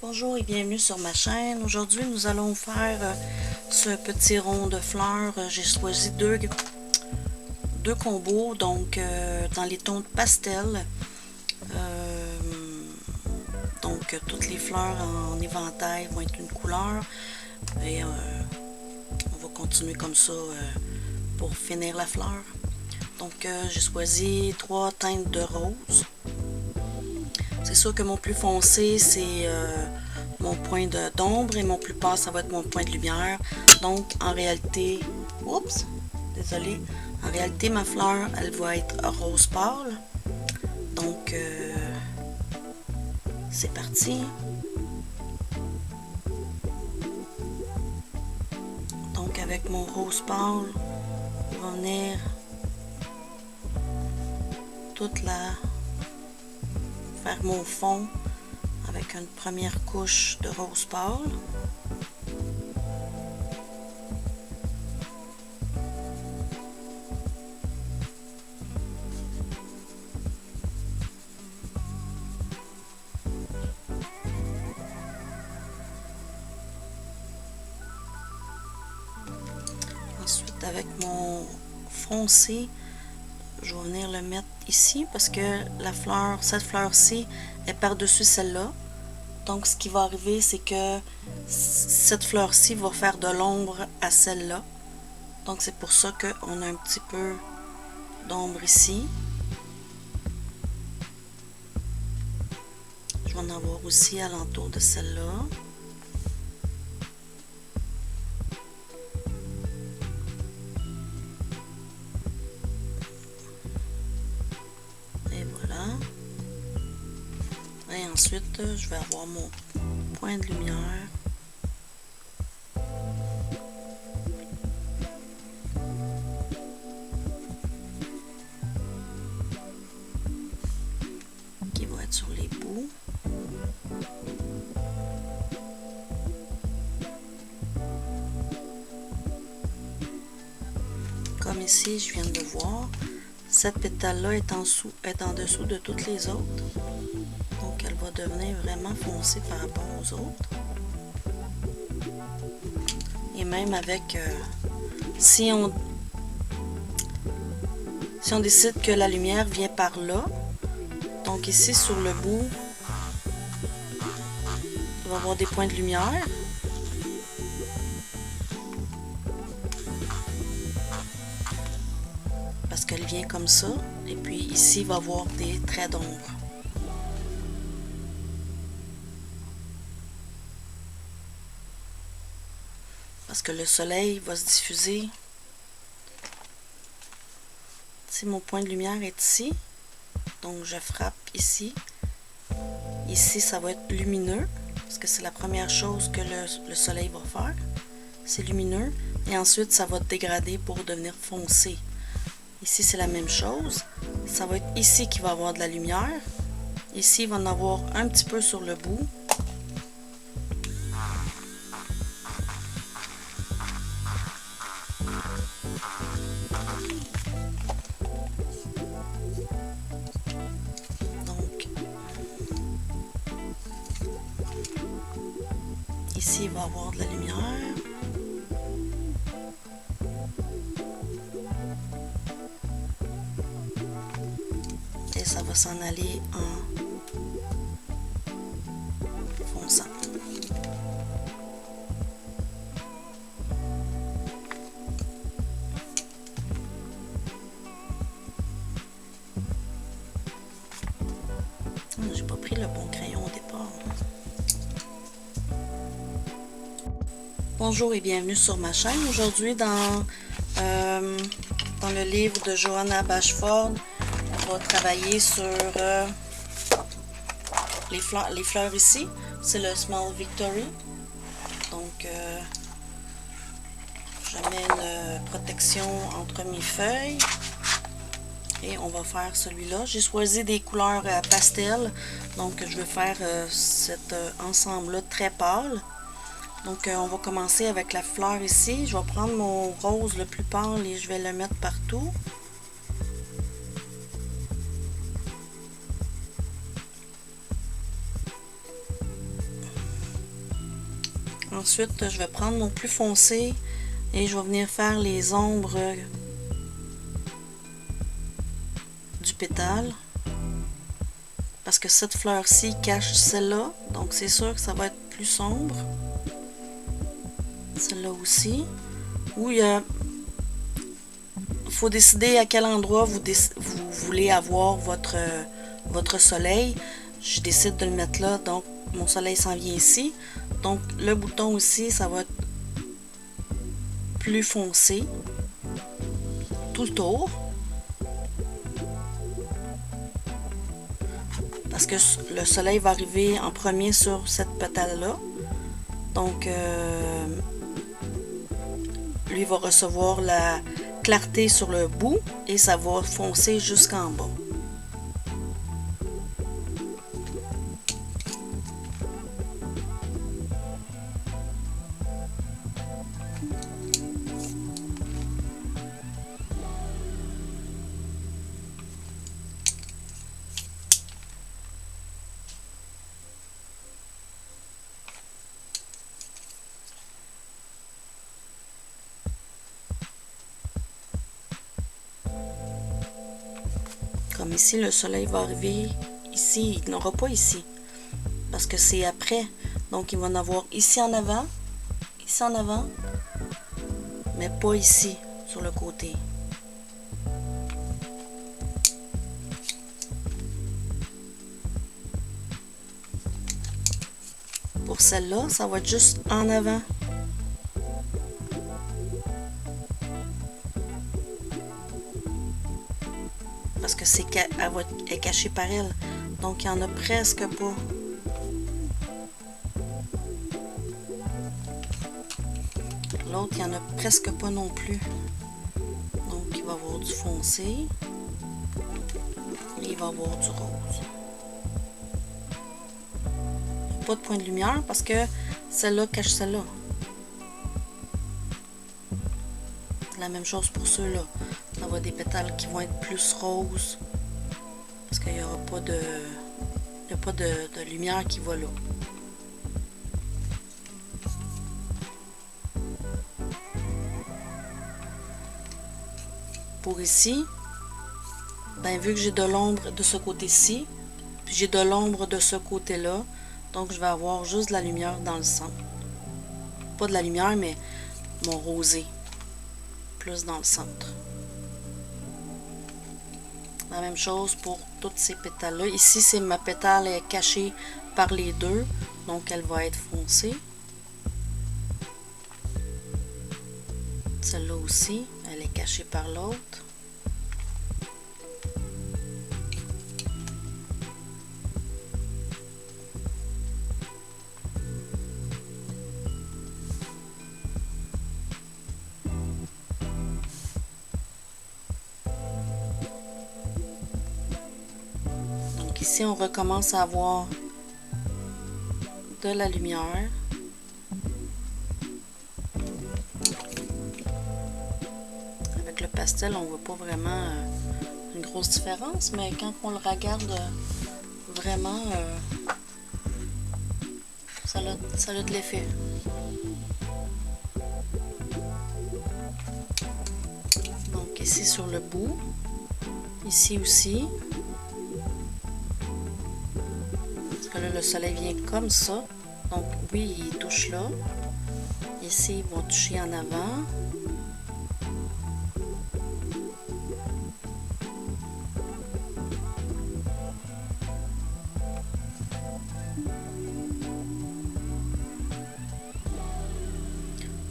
Bonjour et bienvenue sur ma chaîne. Aujourd'hui, nous allons faire ce petit rond de fleurs. J'ai choisi deux combos, donc dans les tons de pastel. Donc, toutes les fleurs en éventail vont être une couleur. Et on va continuer comme ça pour finir la fleur. Donc, j'ai choisi 3 teintes de rose. C'est sûr que mon plus foncé, c'est mon point d'ombre et mon plus pâle, ça va être mon point de lumière. Donc, en réalité, oups, désolé, en réalité, ma fleur, elle va être rose pâle. Donc, c'est parti. Donc, avec mon rose pâle, on va venir toute la faire mon fond avec une première couche de rose pâle. Ensuite, avec mon foncé, je vais venir le mettre ici parce que la fleur, cette fleur-ci est par-dessus celle-là. Donc, ce qui va arriver, c'est que cette fleur-ci va faire de l'ombre à celle-là. Donc, c'est pour ça qu'on a un petit peu d'ombre ici. Je vais en avoir aussi alentour de celle-là. Et voilà. Et ensuite, je vais avoir mon point de lumière. Qui va être sur les bouts. Comme ici, je viens de le voir, cette pétale-là est en dessous de toutes les autres. Donc, elle va devenir vraiment foncée par rapport aux autres. Et même avec, si on décide que la lumière vient par là, donc ici sur le bout, il va y avoir des points de lumière. Parce qu'elle vient comme ça. Et puis ici, il va y avoir des traits d'ombre. Parce que le soleil va se diffuser. Si mon point de lumière est ici, donc je frappe ici. Ici, ça va être lumineux, parce que c'est la première chose que le soleil va faire. C'est lumineux. Et ensuite, ça va dégrader pour devenir foncé. Ici, c'est la même chose. Ça va être ici qu'il va y avoir de la lumière. Ici, il va en avoir un petit peu sur le bout. Donc, ici, il va y avoir de la lumière. Et ça va s'en aller en fonçant. J'ai pas pris le bon crayon au départ. Bonjour et bienvenue sur ma chaîne. Aujourd'hui, dans le livre de Johanna Bashford, on va travailler sur les fleurs ici. C'est le Small Victory. Donc, je mets une protection entre mes feuilles. Et on va faire celui-là. J'ai choisi des couleurs pastel. Donc, je vais faire cet ensemble-là très pâle. Donc, on va commencer avec la fleur ici. Je vais prendre mon rose le plus pâle et je vais le mettre partout. Ensuite, je vais prendre mon plus foncé et je vais venir faire les ombres du pétale. Parce que cette fleur-ci cache celle-là, donc c'est sûr que ça va être plus sombre. Celle-là aussi. Où il faut décider à quel endroit vous voulez avoir votre soleil. Je décide de le mettre là, donc mon soleil s'en vient ici. Donc le bouton aussi, ça va être plus foncé tout le tour. Parce que le soleil va arriver en premier sur cette pétale-là. Donc, lui va recevoir la clarté sur le bout et ça va foncer jusqu'en bas. Comme ici, le soleil va arriver ici, il n'aura pas ici, parce que c'est après. Donc, il va en avoir ici en avant, mais pas ici, sur le côté. Pour celle-là, ça va être juste en avant. Parce que elle est cachée par elle. Donc, il n'y en a presque pas. L'autre, il n'y en a presque pas non plus. Donc, il va y avoir du foncé. Et il va y avoir du rose. Pas de point de lumière parce que celle-là cache celle-là. La même chose pour ceux-là. On va avoir des pétales qui vont être plus roses. Parce qu'il n'y aura pas de lumière qui va là. Pour ici, ben, vu que j'ai de l'ombre de ce côté-ci, puis j'ai de l'ombre de ce côté-là, donc je vais avoir juste de la lumière dans le centre. Pas de la lumière, mais mon rosé. Plus dans le centre. La même chose pour toutes ces pétales-là. Ici, c'est ma pétale est cachée par les deux, donc elle va être foncée. Celle-là aussi, elle est cachée par l'autre. Donc ici, on recommence à avoir de la lumière. Avec le pastel, on voit pas vraiment une grosse différence, mais quand on le regarde vraiment, ça a de l'effet. Donc ici sur le bout, ici aussi. Parce que là, le soleil vient comme ça. Donc oui, il touche là. Ici, ils vont toucher en avant.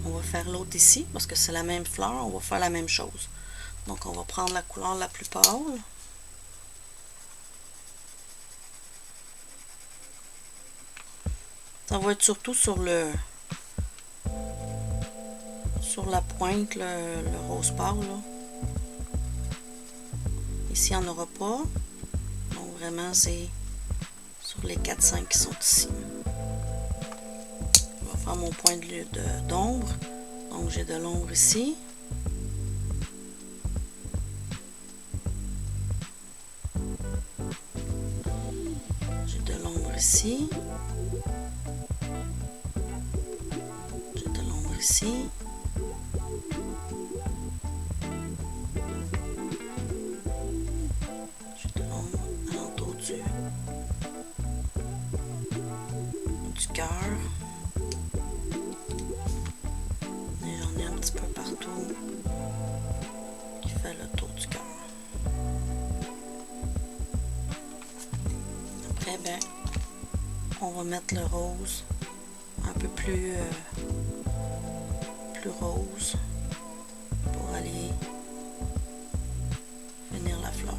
On va faire l'autre ici, parce que c'est la même fleur, on va faire la même chose. Donc on va prendre la couleur la plus pâle. Ça va être surtout sur la pointe, le rose pâle. Là. Ici, il n'y en aura pas. Donc vraiment, c'est sur les 4-5 qui sont ici. Je vais faire mon point d'ombre. Donc j'ai de l'ombre ici. J'ai de l'ombre ici. ici. J'ai de l'ombre alentour du cœur. Et j'en ai un petit peu partout qui fait le tour du cœur. Après, ben, on va mettre le rose un peu plus rose pour aller finir la fleur.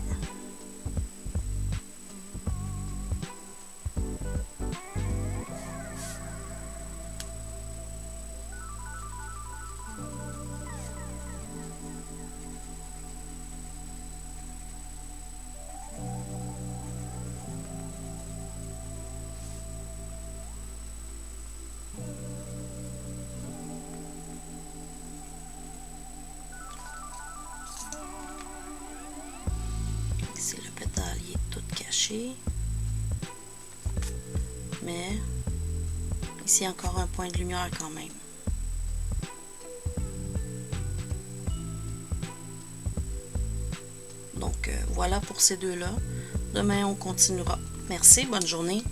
Ici, le pétale il est tout caché. Mais ici, encore un point de lumière quand même. Donc, voilà pour ces deux-là. Demain, on continuera. Merci, bonne journée.